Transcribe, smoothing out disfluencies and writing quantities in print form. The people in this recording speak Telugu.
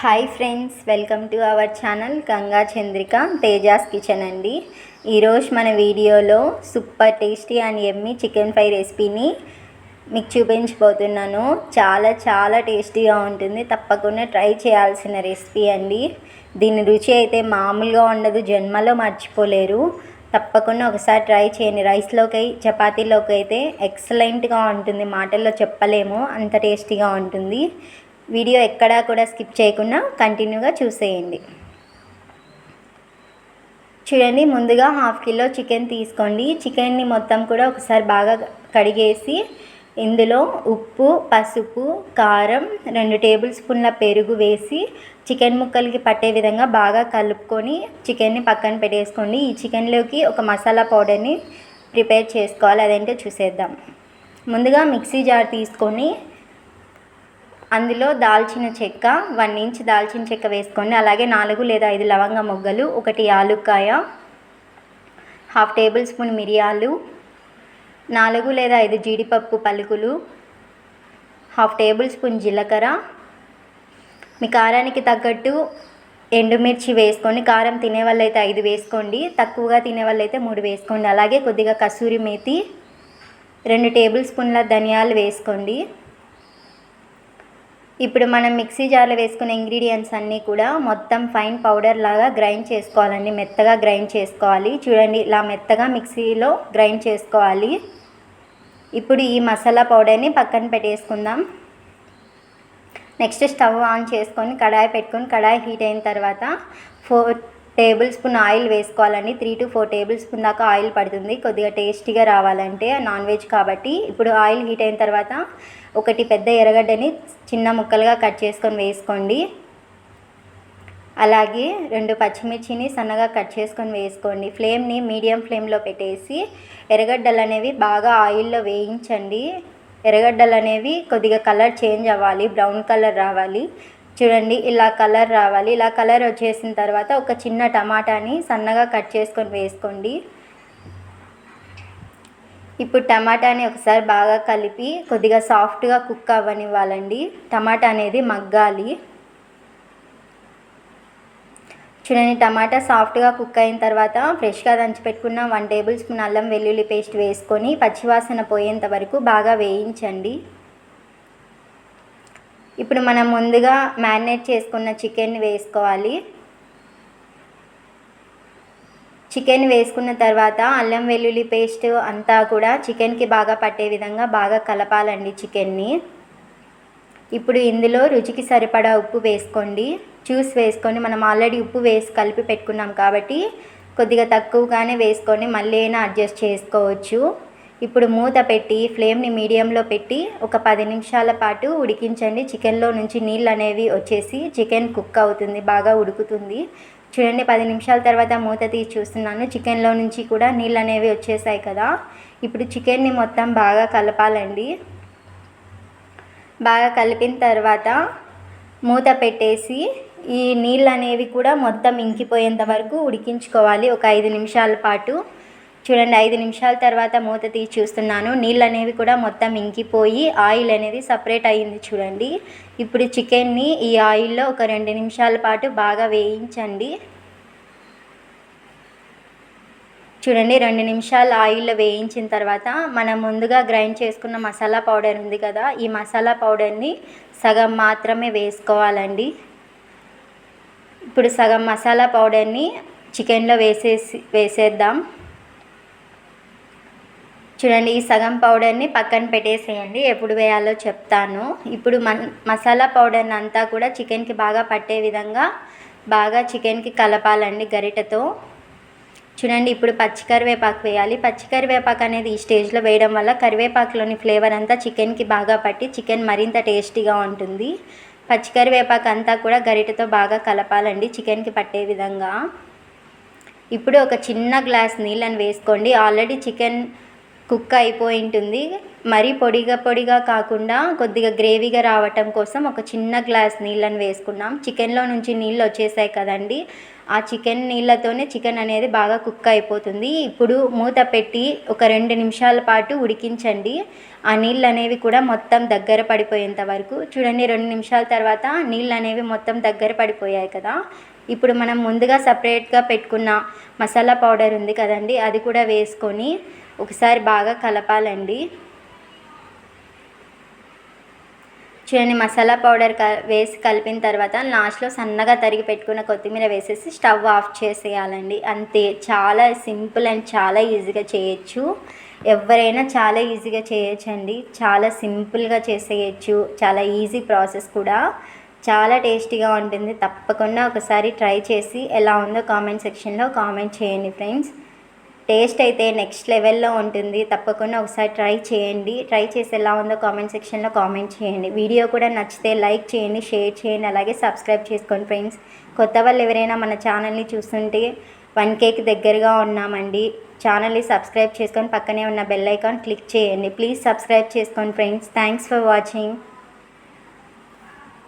Hi friends, welcome to our channel Ganga Chandrika Tejas kitchen అండి. ఈరోజు మన వీడియోలో super tasty and yummy chicken fry రెసిపీని మీకు చూపించబోతున్నాను. చాలా టేస్టీగా ఉంటుంది. తప్పకుండా ట్రై చేయాల్సిన రెసిపీ అండి. దీని రుచి అయితే మామూలుగా ఉండదు, జన్మలో మర్చిపోలేరు. తప్పకుండా ఒకసారి ట్రై చేయండి. రైస్లోకి చపాతీలోకి అయితే ఎక్సలెంట్గా ఉంటుంది, మాటల్లో చెప్పలేము, అంత టేస్టీగా ఉంటుంది. వీడియో ఎక్కడా కూడా స్కిప్ చేయకుండా కంటిన్యూగా చూసేయండి. చూడండి, ముందుగా 1/2 కిలో చికెన్ తీసుకోండి. చికెన్ని మొత్తం కూడా ఒకసారి బాగా కడిగేసి ఇందులో ఉప్పు, పసుపు, కారం, 2 టేబుల్ స్పూన్ల పెరుగు వేసి చికెన్ ముక్కలకి పట్టే విధంగా బాగా కలుపుకొని చికెన్ని పక్కన పెట్టేసుకోండి. ఈ చికెన్లోకి ఒక మసాలా పౌడర్ని ప్రిపేర్ చేసుకోవాలి. అదేంటో చూసేద్దాం. ముందుగా మిక్సీ జార్ తీసుకొని అందులో దాల్చిన చెక్క 1 ఇంచ్ దాల్చిన చెక్క వేసుకోండి. అలాగే 4 లేదా 5 లవంగ మొగ్గలు, 1 యాలుక్కాయ, 1/2 టేబుల్ స్పూన్ మిరియాలు, 4 లేదా 5 జీడిపప్పు పలుకులు, 1/2 టేబుల్ స్పూన్ జీలకర్ర. మీ కారానికి తగ్గట్టు ఎండుమిర్చి వేసుకోండి. కారం తినే వాళ్ళైతే 5 వేసుకోండి, తక్కువగా తినే వాళ్ళైతే 3 వేసుకోండి. అలాగే కొద్దిగా కసూరి మేతి, 2 టేబుల్ స్పూన్ల ధనియాలు వేసుకోండి. ఇప్పుడు మనం మిక్సీ జార్లో వేసుకునే ఇంగ్రీడియంట్స్ అన్నీ కూడా మొత్తం ఫైన్ పౌడర్ లాగా గ్రైండ్ చేసుకోవాలండి. మెత్తగా గ్రైండ్ చేసుకోవాలి. చూడండి, ఇలా మెత్తగా మిక్సీలో గ్రైండ్ చేసుకోవాలి. ఇప్పుడు ఈ మసాలా పౌడర్ని పక్కన పెట్టేసుకుందాం. నెక్స్ట్ స్టవ్ ఆన్ చేసుకొని కడాయి పెట్టుకొని కడాయి హీట్ అయిన తర్వాత 4 టేబుల్ స్పూన్ ఆయిల్ వేసుకోవాలండి. 3 to 4 టేబుల్ స్పూన్ దాకా ఆయిల్ పడుతుంది, కొద్దిగా టేస్టీగా రావాలంటే, నాన్ వెజ్ కాబట్టి. ఇప్పుడు ఆయిల్ హీట్ అయిన తర్వాత 1 పెద్ద ఎర్రగడ్డని చిన్న ముక్కలుగా కట్ చేసుకొని వేసుకోండి. అలాగే 2 పచ్చిమిర్చిని సన్నగా కట్ చేసుకొని వేసుకోండి. ఫ్లేమ్ని మీడియం ఫ్లేమ్లో పెట్టేసి ఎర్రగడ్డలు అనేవి బాగా ఆయిల్లో వేయించండి. ఎర్రగడ్డలు అనేవి కొద్దిగా కలర్ చేంజ్ అవ్వాలి, బ్రౌన్ కలర్ రావాలి. చూడండి, ఇలా కలర్ రావాలి. ఇలా కలర్ వచ్చేసిన తర్వాత ఒక చిన్న టమాటాని సన్నగా కట్ చేసుకొని వేసుకోండి. ఇప్పుడు టమాటాని ఒకసారి బాగా కలిపి కొద్దిగా సాఫ్ట్గా కుక్ అవ్వనివ్వాలండి. టమాటా అనేది మగ్గాలి. చూడండి, టమాటా సాఫ్ట్గా కుక్ అయిన తర్వాత ఫ్రెష్గా దంచి పెట్టుకున్న 1 టేబుల్ స్పూన్ అల్లం వెల్లుల్లి పేస్ట్ వేసుకొని పచ్చివాసన పోయేంత వరకు బాగా వేయించండి. ఇప్పుడు మనం ముందుగా మ్యారినేట్ చేసుకున్న చికెన్ని వేసుకోవాలి. చికెన్ వేసుకున్న తర్వాత అల్లం వెల్లుల్లి పేస్ట్ అంతా కూడా చికెన్కి బాగా పట్టే విధంగా బాగా కలపాలండి చికెన్ని. ఇప్పుడు ఇందులో రుచికి సరిపడా ఉప్పు వేసుకోండి. చూసి వేసుకొని, మనం ఆల్రెడీ ఉప్పు వేసి కలిపి పెట్టుకున్నాం కాబట్టి కొద్దిగా తక్కువగానే వేసుకొని మళ్ళీ అయినా అడ్జస్ట్ చేసుకోవచ్చు. ఇప్పుడు మూత పెట్టి ఫ్లేమ్ని మీడియంలో పెట్టి ఒక 10 నిమిషాల పాటు ఉడికించండి. చికెన్లో నుంచి నీళ్ళు అనేవి వచ్చేసి చికెన్ కుక్ అవుతుంది, బాగా ఉడుకుతుంది. చూడండి, 10 నిమిషాల తర్వాత మూత తీసి చూస్తున్నాను. చికెన్లో నుంచి కూడా నీళ్ళు అనేవి వచ్చేసాయి కదా. ఇప్పుడు చికెన్ని మొత్తం బాగా కలపాలండి. బాగా కలిపిన తర్వాత మూత పెట్టేసి ఈ నీళ్ళు అనేవి కూడా మొత్తం ఇంకిపోయేంత వరకు ఉడికించుకోవాలి, ఒక 5 నిమిషాల పాటు. చూడండి, 5 నిమిషాల తర్వాత మూత తీసి చూస్తున్నాను. నీళ్ళు అనేవి కూడా మొత్తం ఇంకిపోయి ఆయిల్ అనేది సపరేట్ అయ్యింది. చూడండి, ఇప్పుడు చికెన్ని ఈ ఆయిల్లో ఒక 2 నిమిషాల పాటు బాగా వేయించండి. చూడండి, 2 నిమిషాలు ఆయిల్లో వేయించిన తర్వాత మనం ముందుగా గ్రైండ్ చేసుకున్న మసాలా పౌడర్ ఉంది కదా, ఈ మసాలా పౌడర్ని సగం మాత్రమే వేసుకోవాలండి. ఇప్పుడు సగం మసాలా పౌడర్ని చికెన్లో వేసేద్దాం. చూడండి, ఈ సగం పౌడర్ని పక్కన పెట్టేసేయండి, ఎప్పుడు వేయాలో చెప్తాను. ఇప్పుడు మసాలా పౌడర్ని అంతా కూడా చికెన్కి బాగా పట్టే విధంగా బాగా చికెన్కి కలపాలండి గరిటెతో. చూడండి, ఇప్పుడు పచ్చికరివేపాకు వేయాలి. పచ్చికరివేపాకు అనేది ఈ స్టేజ్లో వేయడం వల్ల కరివేపాకులోని ఫ్లేవర్ అంతా చికెన్కి బాగా పట్టి చికెన్ మరింత టేస్టీగా ఉంటుంది. పచ్చికరివేపాకు అంతా కూడా గరిటెతో బాగా కలపాలండి చికెన్కి పట్టే విధంగా. ఇప్పుడు ఒక చిన్న గ్లాస్ నీళ్ళని వేసుకోండి. ఆల్రెడీ చికెన్ కుక్ అయిపోయి ఉంటుంది. మరీ పొడిగా కాకుండా కొద్దిగా గ్రేవీగా రావటం కోసం ఒక చిన్న గ్లాస్ నీళ్ళని వేసుకున్నాం. చికెన్లో నుంచి నీళ్ళు వచ్చేసాయి కదండి, ఆ చికెన్ నీళ్ళతోనే చికెన్ అనేది బాగా కుక్ అయిపోతుంది. ఇప్పుడు మూత పెట్టి ఒక 2 నిమిషాల పాటు ఉడికించండి. ఆ నీళ్ళు అనేవి కూడా మొత్తం దగ్గర పడిపోయేంత వరకు. చూడండి, 2 నిమిషాల తర్వాత నీళ్ళు అనేవి మొత్తం దగ్గర పడిపోయాయి కదా. ఇప్పుడు మనం ముందుగా సపరేట్గా పెట్టుకున్న మసాలా పౌడర్ ఉంది కదండి, అది కూడా వేసుకొని ఒకసారి బాగా కలపాలండి. చూడండి, మసాలా పౌడర్ వేసి కలిపిన తర్వాత లాస్ట్లో సన్నగా తరిగి పెట్టుకున్న కొత్తిమీర వేసేసి స్టవ్ ఆఫ్ చేసేయాలండి. అంతే, చాలా సింపుల్ అండ్ చాలా ఈజీగా చేయొచ్చు. ఎవరైనా చాలా ఈజీగా చేయొచ్చండి. చాలా సింపుల్గా చేసేయచ్చు. చాలా ఈజీ ప్రాసెస్ కూడా. చాలా టేస్టీగా ఉంటుంది. తప్పకుండా ఒకసారి ట్రై చేసి ఎలా ఉందో కామెంట్ సెక్షన్లో కామెంట్ చేయండి ఫ్రెండ్స్. టేస్ట్ అయితే నెక్స్ట్ లెవెల్లో ఉంటుంది. తప్పకుండా ఒకసారి ట్రై చేయండి. ట్రై చేసి ఎలా ఉందో కామెంట్ సెక్షన్లో కామెంట్ చేయండి. వీడియో కూడా నచ్చితే లైక్ చేయండి, షేర్ చేయండి, అలాగే సబ్స్క్రైబ్ చేసుకోండి ఫ్రెండ్స్. కొత్త వాళ్ళు ఎవరైనా మన ఛానల్ని చూస్తుంటే 1Kకి దగ్గరగా ఉన్నామండి. ఛానల్ని సబ్స్క్రైబ్ చేసుకొని పక్కనే ఉన్న బెల్ ఐకాన్ క్లిక్ చేయండి. ప్లీజ్ సబ్స్క్రైబ్ చేసుకోండి ఫ్రెండ్స్. Thanks for watching.